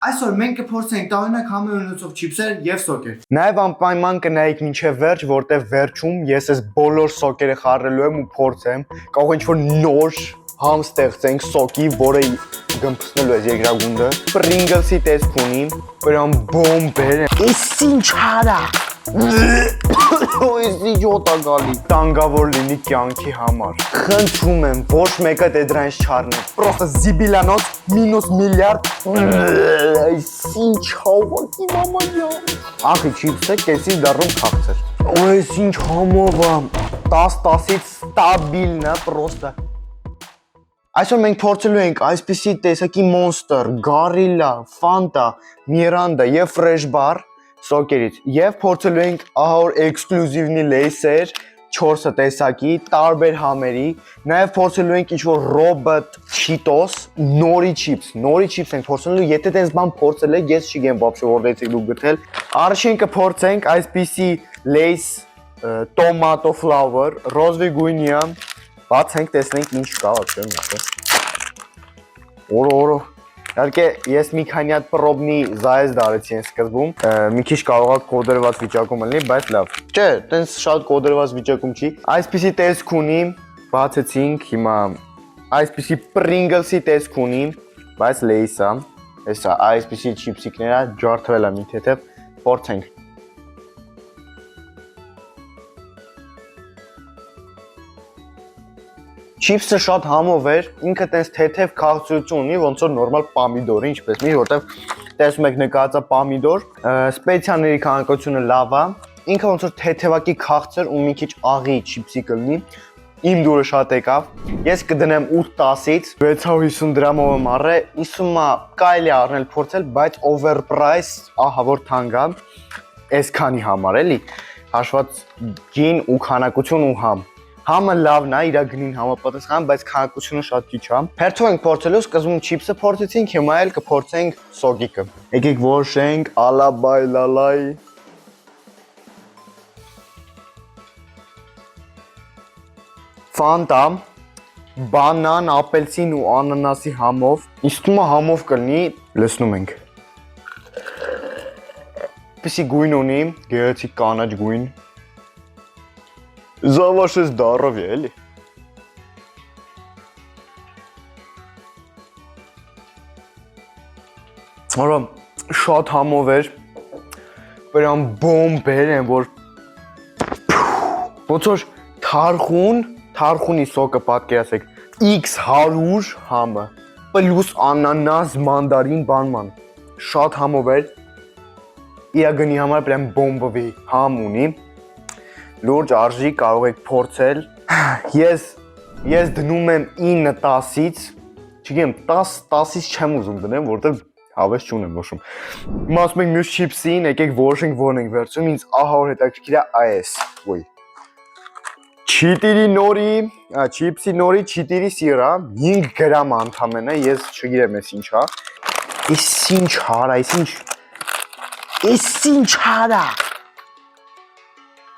Այսօր մենք կփորձենք տարօրինակ համեր ունեցող չիփսեր եւ սոկեր։ Նաև անպայման կնայեք մինչև վերջ, որտեղ վերջում ես այս բոլոր սոկերը խառնելու եմ ու փորձեմ, կարող ինչ-որ նոր համ ստեղծենք սոկի, որը գմփսնելու է երկրագունդը։ Pringles-ի տեսք ունի, բրամ բոմբեր։ Էս ինչ արա։ Այս ինչ օտա գալի։ Տանգավոր լինի կյանքի համար։ Խնդրում եմ, ոչ մեկը դե դրանից չառնի։ Պրոստը զիբիլանոց մինուս միլիարդ։ Այս ինչ հավաքի մամանյա։ Ախի չիփսը կեսի դառնում քաղցր։ Այս ինչ համով է։ 10-10-ից ստաբիլն է պրոստը։ Այսօր մենք փորձելու ենք այսպիսի տեսակի Monster, Gorilla, Fanta, Miranda եւ Fresh Bar սոկերից եւ փորձելու ենք ահա էքսկլյուզիվնի լեյսեր 4 տեսակի տարբեր համերի, նաեւ փորձելու ենք ինչ-որ Robot Cheetos, Nori Chips ենք փորձելու, եթե տես բան փորձել եք, ես չգիտեմ вообще որտեղից եք դուք գտել։ Առաջին կփորձենք այսպիսի Lays Tomato Flower, ռոզվի գույնիա, բացենք, տեսնենք ինչ կա вообще մյուսը։ Օրո։ Իհարկե ես մի քանի հատ պրոբնի զայես դարեցի այն սկզբում, մի քիչ կարող է կոդերված վիճակում լինի, բայց լավ։ Չէ, տենց շատ կոդերված վիճակում չի։ Այսպիսի տեսք ունի, բացեցինք, հիմա այսպիսի Pringles-ի տեսք ունի, բայց Lays-ա, հեսա այսպիսի չիփսիկները ջարդվել է մի թեթև, փորձենք։ Չիփսը շատ համով էր, ինքը տենց թեթև քաղցրություն ունի, ոնց որ նորմալ պամիդորը, ինչպես մի, որտեղ տեսնում եք նկատած է պամիդոր, սպեցիաների քանակությունը լավ է, ինքը ոնց որ թեթևակի քաղցր ու մի քիչ աղի չիփսի կլինի, իմ դուրը շատ եկավ, ես կդնեմ 8-10-ից, 650 դրամով եմ առել, իսում է կարելի առնել փորձել, բայց overprice, ահա որ թանկ է, այսքանի համար էլի, հաշված գին ու քանակություն ու համ։ Համը լավն է, իր գնին համապատասխան, բայց քանակությունը շատ քիչ է։ Հերթով ենք փորձելու, սկզբում չիփսը փորձեցինք, հիմա էլ կփորձենք սոկիկը։ Եկեք որոշենք, ալաբայ լալայ։ Fanta, բանան, ապելսին ու անանասի համով, իսկումը համով կլինի, լսնում ենք։ Պիսի գույն ունի, գեղեցիկ կանաչ գույն։ Զավաշես դարով է, էլի։ Արա, շատ համով էր, բրամ բոմբեր են, որ ոնց որ թարխունի սոկը պատկերացեք, X100 համը, պլյուս անանաս, մանդարին, բանման, շատ համով էր, իրա գնի համար բրամ բոմբովի համ ունի, լուրջ արժի կարող եք փորձել, ես դնում եմ 9-10-ից, չգիտեմ 10-10-ից չեմ ուզում դնեմ, որտեղ հավես չունեմ ոչմ։ Հիմա ասում ենք մյուս չիփսին, եկեք որոշենք որն ենք վերցնում, ինձ ահա որ հետաքրքիր է այս, ոյ։ Չիփսի նորի չիտիրի սիրա, 5 գրամ ընդամենը, ես չգիտեմ ես ինչ է։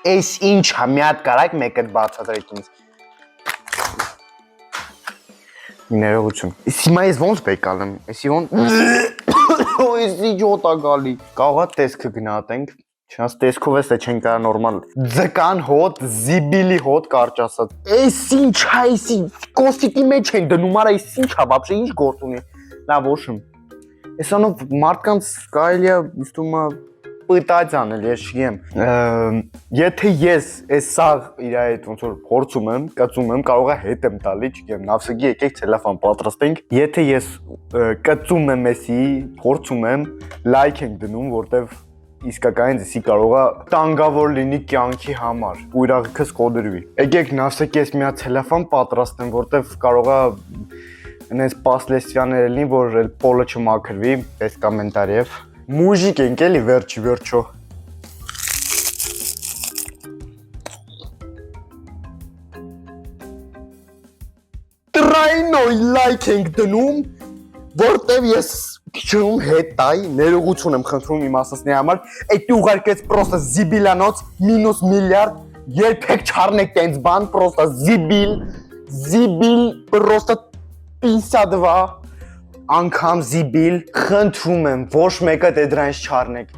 Էս ինչ հա մի հատ կարակ մեկը բացատրեք ինձ։ Ներողություն։ Հիմա ես ոնց պետք ալեմ, էսի ոնց։ Էս ինչ օտա գալի։ Կարող է տեսքը գնահատենք, չնայած տեսքով էս չեն կարա նորմալ։ Ձկան հոտ, զիբիլի հոտ կարճ ասած։ Էս ինչ է, էս կոստիկի մեջ են դնում, արա էս ինչ է, вообще ինչ գործ ունի։ Լավ ոչմ։ Էսանով մարդկանց կարելի է իստում է պտած անել, ես չգիտեմ։ Եթե ես այս սաղ իր հետ ոնց որ փորձում եմ, կծում եմ, կարող է հետ եմ տալի, չգիտեմ, նավսգի եկեք ցելոֆան պատրաստենք։ Եթե ես կծում եմ էսի, փորձում եմ, լայք ենք դնում, որտեվ իսկականից էսի կարող է տանգավոր լինի կյանքի համար, ու իրավիքս կոդրվի։ Եկեք նավսեք ես մի հատ ցելոֆան պատրաստեմ, որտեվ կարող է այնպես պասլեսվյաներ լինի, որ էլ պոլը չմաքրվի, պես կոմենտարիև։ Մուժիկ ենք էլի վերջո։ Տրայնոյ լայք ենք դնում, որտև ես քիչում հետ տայ, ներողություն եմ խնդրում իմ ասածների համար, այդ ուղարկեց պրոստը զիբիլանոց մինուս միլիարդ, երբեք չառնեք տենց բան, պրոստը զիբիլ, պրոստը 52, անգամ զիբիլ, խնդրում եմ, ոչ մեկը դե դրանից չառնեք։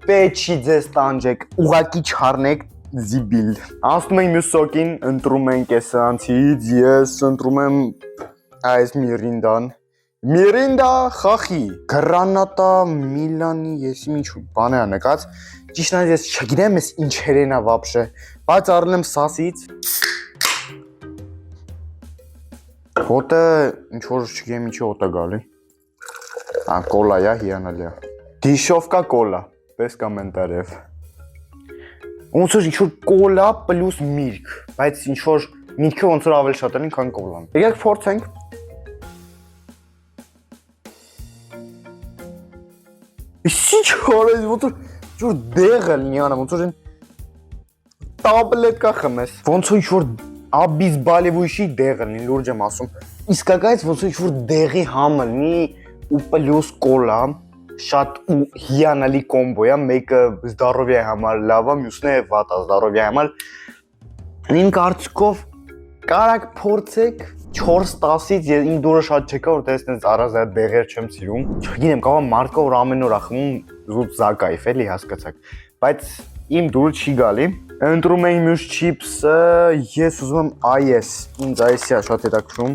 Պետք չի ձեզ տանջեք, ուղակի չառնեք զիբիլ։ Ասում ենք մյուս սոկին, ընտրում ենք էսանցից, ես ընտրում եմ այս Միրինդան։ Միրինդա խախի, Գրանատա Միլանի, ես ինչ բան է նկած։ Ճիշտն է, ես չգիտեմ ես ինչերեն է вообще, բայց առել եմ սասից։ Հոտը ինչ որ չգիտեմ ինչի հոտ է գալի։ Կոլա է, հիանալի է։ Դիշովկա կոլա, պես կոմենտարիև։ Ոնց որ ինչ որ կոլա պլյուս միրգ, բայց ինչ որ միրգը ոնց որ ավելի շատ է, քան կոլան։ Եկեք փորձենք։ Ինչ արես, ոնց որ դեղը լինի, ոնց որ տաբլետկա խմես։ Ոնց որ ինչ որ աբիս բալևույշի դեղը լինի, լուրջ եմ ասում։ Իսկակայից ոնց որ ինչ որ դեղի համը լինի ու պլյուս կոլա, շատ ու հիանալի կոմբո է, մեկը здоровья համար լավ է, մյուսն է վատ է здоровья համար։ Իմ կարծիքով կարակ փորձեք 4-10-ից իմ դուրը շատ չեկա, որ տեսնես առանց դեղեր չեմ սիրում։ Չգիտեմ, կարող մարդկա որ ամեն օր ախմում զուտ զակայֆ էլի հասկացաք, բայց իմ դուրը չի գալի։ Ընտրում եմ մյուս չիփսը, ես ուզում եմ այս, ինձ այսի է շատ հետաքրքրում։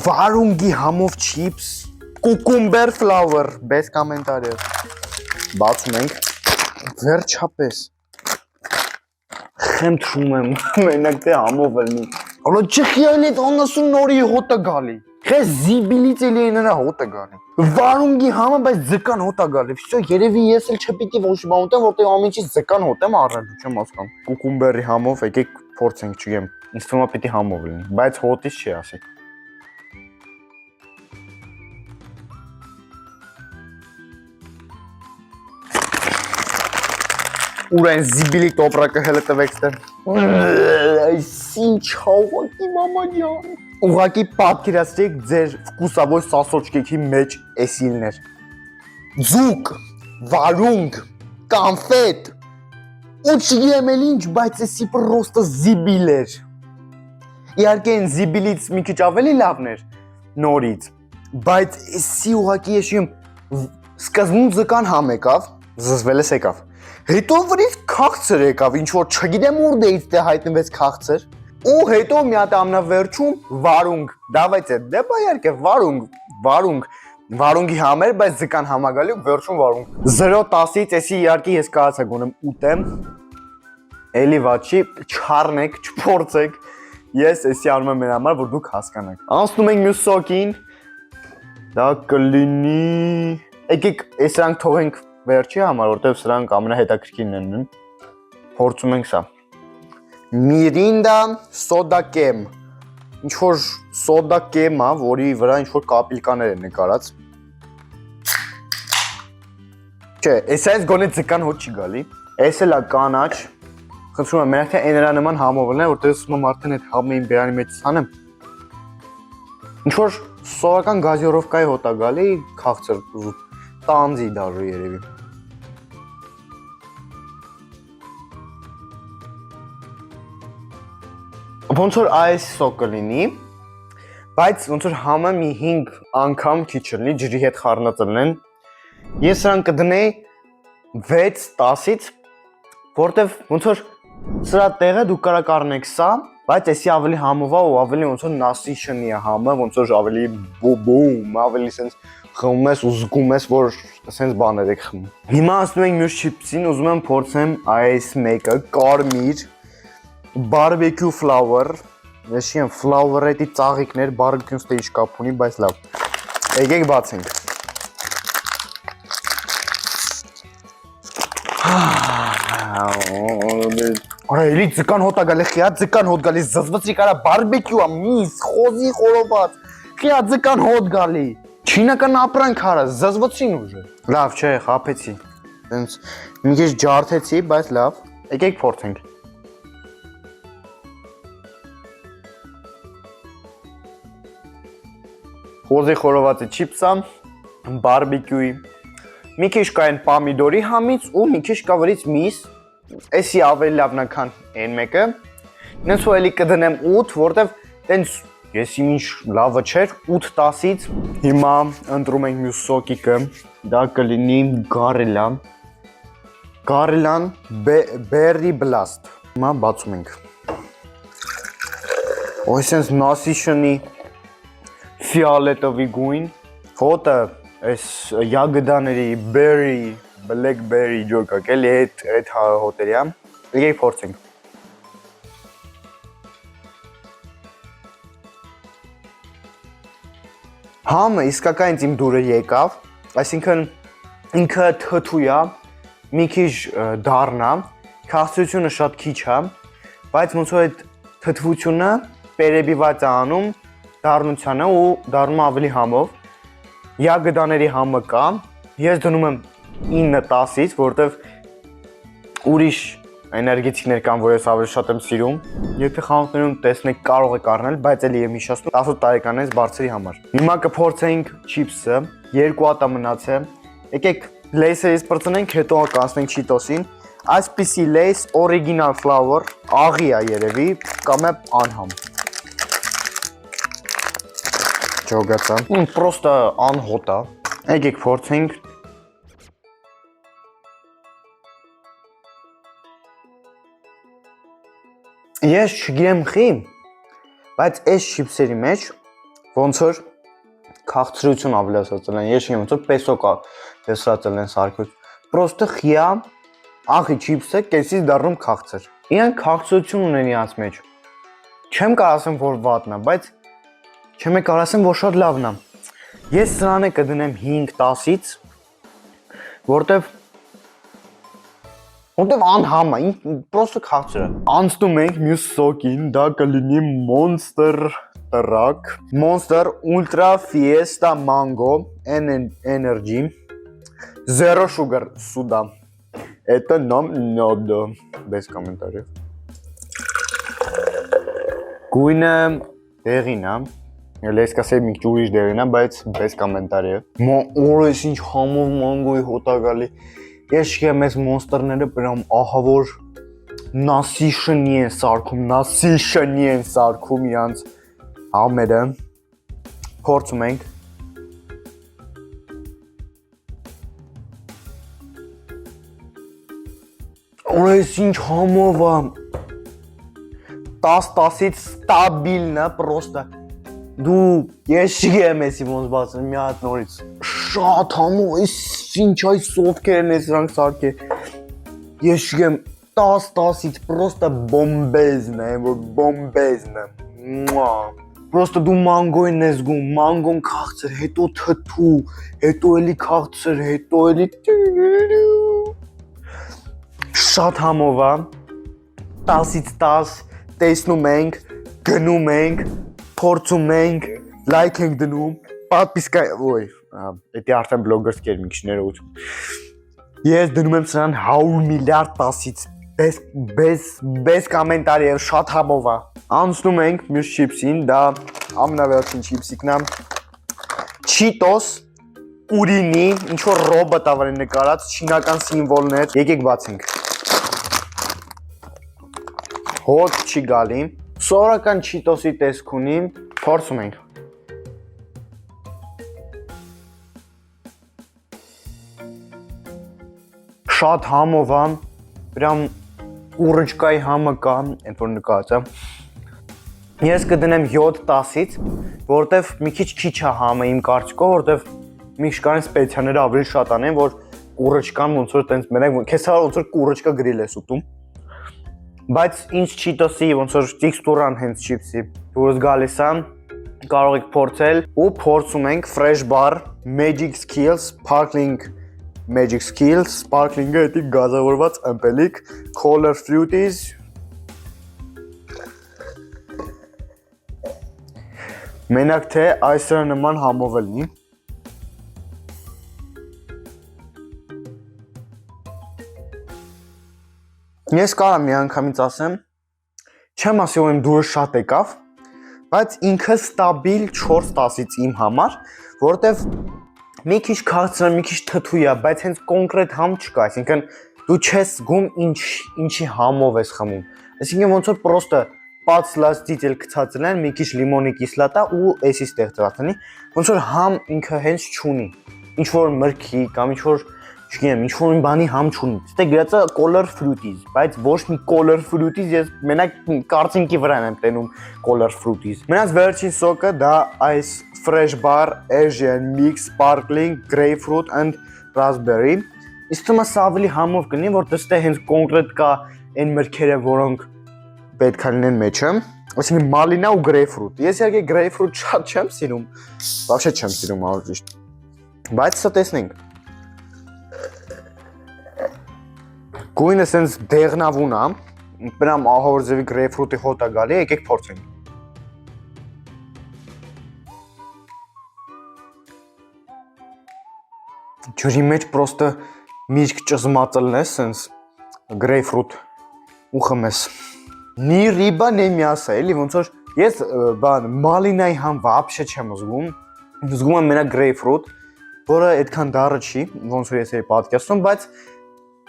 Վարունգի համով չիփս, կուկումբեր ֆլավեր, բես կոմենտարիև։ Բացում ենք։ Վերջապես։ Խնդրում եմ, մենակ թե համով լինի։ Ալո չխիալից անասուն նորի հոտը գալի։ Խես զիբիլից էլի նրա հոտը գալի։ Վարունգի համը, բայց ձկան հոտը գալի։ Всё, երևի ես էլ չպիտի ոչ բան ուտեմ, որտեղ ամեն ինչ ձկան հոտ եմ առել, չեմ հասկանում։ Կուկումբերի համով եկեք փորձենք, չգիտեմ, ինձ թվում է պիտի համով լինի, բայց հոտից չի ասի։ Ուրեն զիբիլի տոպրակը հելը տվեք ստեր։ Այս ինչ հողակի մամա ջան։ Ուղակի պատկերացրեք ձեր վկուսավոր սասոչկեքի մեջ էսիլներ։ Ձուկ, վարունգ, կոնֆետ։ Ու չգիտեմ էլ ինչ, բայց էսի պրոստը զիբիլ էր։ Իհարկե այն զիբիլից մի քիչ ավելի լավն էր նորից, բայց էսի ուղակի ես իմ սկզբում ձկան համ եկավ, զզվել եկավ։ Հետո վրից քաղցր եկավ, ինչ որ չգիտեմ ուրդեից դե հայտնվեց քաղցր, ու հետո մի հատ ամնավերջում վարունգ, դավայցե, դեպա իհարկե վարունգի համեր, բայց ձկան համագալի ու վերջում վարունգ։ 0-10-ից էսի իհարկե ես կարացա գոնեմ ուտեմ, էլի վաչի, չառնեք, չփորձեք, ես էսի անում եմ մեր համար, որ դուք հասկանաք։ Անցնում ենք մյուս սոկին, դա կլինի, եկեք էսրանք թողենք վերջի համար, որտեղ սրանք ամենահետաքրքիրն են։ Փորձում ենք սա։ Միրինդա սոդա կեմ։ Ինչ որ սոդա կեմ է, որի վրա ինչ որ կապիլկաներ են նկարած։ Չէ, էսայից գոնե ձկան հոտ չի գալի։ Էս էլ է կանաչ։ Խնդրում եմ, մենակ թե էնրա նման համով լինի, որտեղ ասում եմ արդեն այդ համը իմ բերանի մեջ ցանեմ։ Ինչ որ սովորական գազիրովկայի հոտ է գալի, քաղցր տանձի դաժու երևի։ Ոնց որ այս սոկը լինի, բայց ոնց որ համը մի 5 անգամ քիչ լինի, ջրի հետ խառնած լինեն։ Ես սրան կդնեի 6-10-ից, որտեվ ոնց որ սրա տեղը դուք կարաք առնեք սա, բայց էսի ավելի համով է ու ավելի ոնց որ насыщенный է համը, ոնց որ ավելի բոում, ավելի սենց խմում ես ու զգում ես, որ սենց բաներ եք խմում։ Հիմա ասում ենք մյուս չիփսին, ուզում եմ փորձեմ այս մեկը, կարմիր barbecue flour, ես չեմ flour-ետի ծաղիկներ, barbecue-ն ստե ինչ կապ ունի, բայց լավ։ Եկեք բացենք։ Արա էլի ձկան հոտ է գալի, խիա ձկան հոտ գալի, զզվծի կարա barbecue-ա, միս, խոզի խորոված, խիա ձկան հոտ գալի։ Չինական ապրանք արա, զզվծին ուժը։ Լավ, չէ, խափեցի։ Տենց մի քիչ ջարդեցի, բայց լավ։ Եկեք փորձենք։ Խոզի խորովածի չիփսա, բարբեկյուի, մի քիչ կա այն պամիդորի համից ու մի քիչ կա վրից միս, էսի ավելի լավն է քան այն մեկը, նենց ու էլի կդնեմ 8, որտև տենց Ես ինչ լավը չէր 8-10-ից հիմա ընտրում ենք մյուս սոկիկը, դա կլինի Garellan Berry Blast։ Հիմա բացում ենք։ Ոյ sense насыщенный ֆիոլետովի գույն, հոտը այս ягодаների berry, blackberry ջոկակ էլի այդ հոտերի է։ Եկեք փորձենք։ Համը իսկական իմ դուրը եկավ, այսինքն ինքը թթու է, մի քիչ դառնա, քաղցրությունը շատ քիչ է, բայց ոնց որ այդ թթվությունը պերեբիված է անում դառնությանը ու դառնում ավելի համով։ Ягодаների համը կա, ես դնում եմ 9-10-ից, որտեվ ուրիշ էներգետիկներ կան, որ ես ավելի շատ եմ սիրում։ Եթե խանութներում տեսնեք կարող եք առնել, բայց էլի եմ հիշեցնում 18 տարեկանից բարձրի համար։ Հիմա կփորձենք չիփսը, 2 հատ մնացել։ Եկեք Lays-ից բրծնենք, հետո կանցնենք Cheetos-ին։ Այսպիսի Lays original flavor, աղի է երևի, կամ է անհամ։ Ճոգացա։ Պրոստը անհոտ է։ Եկեք փորձենք։ Ես չգիտեմ խի, բայց այս չիփսերի մեջ ոնց որ քաղցրություն ավելացրել են, ես չգիտեմ ոնց որ պեսո կա դեսրացել են սարքուց։ Պրոստը խիա աղի չիփսը կեսից դառնում քաղցր։ Իրեն քաղցրություն ունեն իրաց մեջ։ Չեմ կարող ասեմ որ վատն է, բայց չեմ կարող ասեմ որ շատ լավն է։ Ես սրանը կդնեմ 5-10-ից, որտեվ անհամ է, պրոստը քաղցր է։ Անցնում ենք մյուս սոկին, դա կլինի Monster Truck, Monster Ultra Fiesta Mango Energy, Zero Sugar Soda. Это нам надо. Без комментариев. Գույնը դեղին է։ Ես կասեմ մի քիչ ուրիշ դեղին է, բայց без комментариев։ Օրես ինչ համով մանգոյի հոտ է գալի։ Ես չգիտեմ այս մոնստերները բրամ ահավոր насыщенный են սարքում իրանց համերը։ Փորձում ենք։ Օրես ինչ համով է։ 10-10-ից ստաբիլն է, պրոստը։ Դու ես չգիտեմ էսի ոնց բացեմ մի հատ նորից։ Շատ համով, ինչ այս սովքերն են սրանք սարքել։ Ես չգիտեմ 10-10-ից պրոստը բոմբեզն է, որ բոմբեզն է։ Պրոստը դու մանգոյն ես զգում, մանգոն քաղցր, հետո թթու, հետո էլի քաղցր, հետո էլի շատ համով է, 10-ից 10, տեսնում ենք, գնում ենք, փորձում ենք, լայք ենք դնում, պատպիսկա, ոյ, էդի արդեն բլոգերսկեր մի քիչ ներողություն։ Ես դնում եմ սրան 100 միլիարդ 10-ից, bez կոմենտարի եւ շատ համով է։ Անցնում ենք մյուս չիփսին, դա ամենավերջին չիփսիկն է։ Cheetos ուրինի, ինչ որ ռոբոտ ա վրան նկարած, չինական սիմվոլներ։ Եկեք բացենք։ Հոտ չի գալի։ Սովորական Cheetos-ի տեսք ունի, փորձում ենք։ Շատ համով է, բրամ ուռճկայի համը կա, այդ որ նկարած է։ Ես կդնեմ 7-10-ից, որտեվ մի քիչ է համը իմ կարծիքով, որտեվ մի քիչ սպեցիաները ավելի շատ անեն, որ ուռճկան ոնց որ տենց մենակ, քեզ ոնց որ ուռճկա գրիլ ես ուտում։ Բայց ինչ Cheetos-ի ոնց որ տեքստուրան հենց չիփսի, որս գալիս է, կարող եք փորձել ու փորձում ենք Fresh Bar Magic Skills Sparkling-ը էդի գազավորված ըմպելիք Color Fruities Մենակ թե այսրա նման համով լինի Ես կարամ մի անգամից ասեմ չեմ ասի որ իմ դուրը շատ եկավ բայց ինքը ստաբիլ 4-10-ից իմ համար որտեվ մի քիչ քաղցր, մի քիչ թթու է, բայց հենց կոնկրետ համ չկա, այսինքն դու չես զգում ինչի համով ես խմում։ Այսինքն ոնց որ պրոստը պացլած դիտել գցածել են, մի քիչ լիմոնի կիսլատա ու էսի ստեղծված ունի։ Ոնց որ համ ինքը հենց չունի։ Ինչ որ մրգի կամ ինչ որ չգիտեմ, ինչ որ բանի համ չունի։ Ստե գրածը color fruities, բայց ոչ մի color fruities, ես մենակ կարծինքի վրա եմ տենում color fruities։ Մենակ վերջին սոկը դա այս fresh bar Asian mix sparkling grapefruit and raspberry։ Իսկ թվում է սա ավելի համով կլինի, որ դստե հենց կոնկրետ կա այն մրգերը, որոնք պետք է լինեն մեջը, այսինքն մալինա ու grapefruit։ Ես իհարկե grapefruit շատ չեմ սիրում, вообще չեմ սիրում ավելի ճիշտ։ Բայց սա տեսնենք։ Գույնը սենց դեղնավուն է, բնամ ահավոր ձևի grapefruit-ի հոտ է գալի, եկեք փորձենք։ Ջրի մեջ պրոստը միրգ ճզմածելն է, սենց grapefruit ու խմես։ Նի ռիբա նե միասա, էլի ոնց որ ես բան մալինայի համ вообще չեմ զգում, զգում եմ մենակ grapefruit, որը այդքան դառը չի, ոնց որ ես էի պատկերացնում, բայց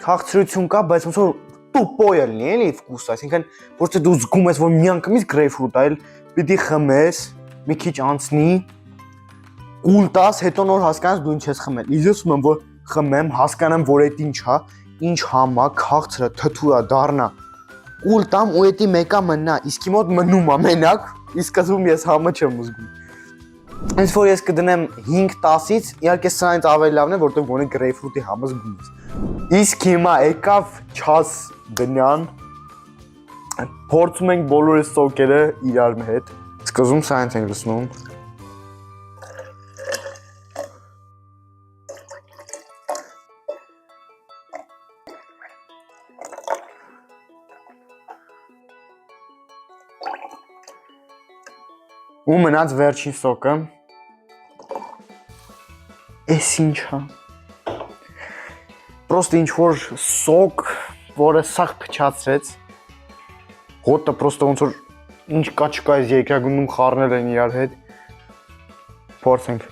քաղցրություն կա, բայց ոնց որ տուպոյ լինի, էլի վկուս, այսինքն ոչ թե դու զգում ես, որ միանգամից grapefruit այլ պիտի խմես, մի քիչ անցնի, կուլ տաս, հետո նոր հասկանաս դու ինչ ես խմել։ Ես ուզում եմ որ խմեմ, հասկանամ, որ այդ ինչ համ է, քաղցրը, թթու է, դառնա։ Կուլ տամ ու էդի մեկա մնա, իսկ իմ մոտ մնում է մենակ, իսկ սկզբում ես համը չեմ զգում։ Հենց որ ես կդնեմ 5-10-ից, իհարկե սրանից ավելի լավն է, որտեղ գոնե grapefruit-ի համը զգում ես։ Իսկ հիմա եկավ չաս դնյան, փորձում ենք բոլորը սոկերը իրար հետ։ Սկզբում սրանց ենք լցնում։ Ու մնաց վերջին սոկը։ Էս ինչա։ Պրոստը ինչ որ սոկ, որը սաղ փչացրեց։ Հոտը պրոստը ոնց որ ինչ կա չկա այս երկրագնդում խառնել են իրար հետ։ Փորձենք։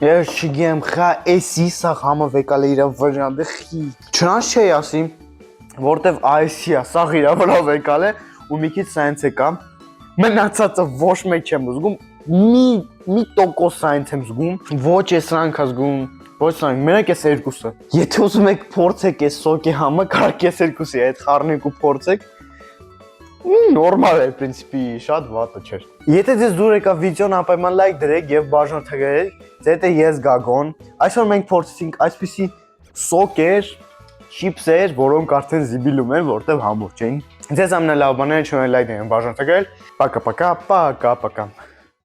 Ես չգիտեմ, խա էսի սաղ համը վեկալ է իրա վրա, դե խի։ Չնանց չէի ասի, որտեվ այսի է, սաղ իրա վրա վեկալ է ու մի քիչ սայնց է կա։ Մնացածը ոչ մեկ չեմ զգում, մի տոկոս սայնց եմ զգում, ոչ ես սրանք զգում, ոչ սրանք, մենակ ես երկուսը։ Եթե ուզում եք փորձեք այս սոկի համը, կարք ես երկուսի այդ խառնեք ու փորձեք։ Նորմալ է, պրինցիպի, շատ վատը չէր։ Եթե ձեզ դուր եկա վիդեոն անպայման լայք դրեք եւ բաժանորդագրեք, ձեթե ես Գագոն։ Այսօր մենք փորձեցինք այսպիսի սոկեր, չիպսեր, որոնք արդեն զիբիլում են, որտեղ համով չէին։ Ձեզ ամենալավ բաները չունեն լայք դրեք, բաժանորդագրել։ Пока-пока, пока-пока։